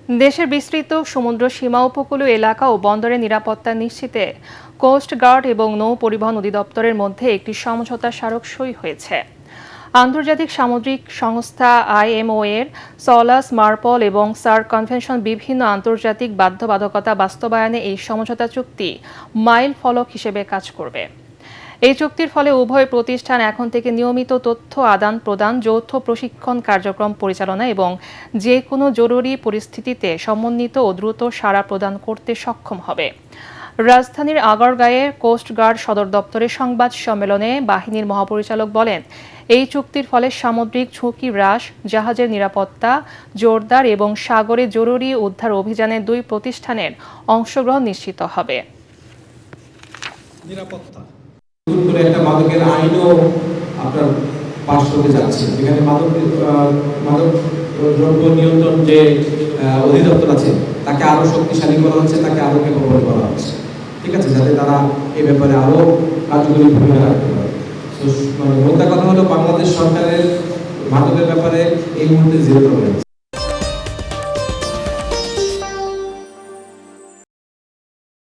দেশের বিস্তৃত সমুদ্র সীমা উপকূলীয় এলাকা ও বন্দরের নিরাপত্তা নিশ্চিতে কোস্ট গার্ড এবং নৌ পরিবহন অধিদপ্তরের মধ্যে একটি সমঝোতা স্মারক সই হয়েছে। আন্তর্জাতিক সামুদ্রিক সংস্থা আইএমও এর সলাস মার্পল এবং সার্ক কনভেনশন বিভিন্ন আন্তর্জাতিক বাধ্যবাধকতা বাস্তবায়নে এই সমঝোতা চুক্তি মাইল ফলক হিসেবে কাজ করবে। এই চুক্তির ফলে উভয় প্রতিষ্ঠান এখন থেকে নিয়মিত তথ্য আদান প্রদান, যৌথ প্রশিক্ষণ কার্যক্রম পরিচালনা এবং যে কোনো জরুরি পরিস্থিতিতে সমন্বিত ও দ্রুত সাড়া প্রদান করতে সক্ষম হবে। রাজধানীর আগারগাঁয়ে কোস্ট গার্ড সদর দপ্তরের সংবাদ সম্মেলনে বাহিনীর মহাপরিচালক বলেন, এই চুক্তির ফলে সামুদ্রিক ঝুঁকি হ্রাস, জাহাজের নিরাপত্তা জোরদার এবং সাগরে জরুরি উদ্ধার অভিযানে দুই প্রতিষ্ঠানের অংশগ্রহণ নিশ্চিত হবে। নিরাপত্তা করে একটা মাদকের আইনও আপনার পাশ হতে যাচ্ছে, যেখানে মাদক দ্রব্য নিয়ন্ত্রণ যে অধিদপ্তর আছে তাকে আরো শক্তিশালী করা হচ্ছে, তাকে আরো ক্যাপাবল করা হচ্ছে, ঠিক আছে, যাতে তারা এই ব্যাপারে আরো কার্যকরী ভূমিকা রাখতে পারে। মানে মোদ্দা কথা হলো, বাংলাদেশ সরকারের মাদকের ব্যাপারে এই মুহূর্তে জিরো টলারেন্স।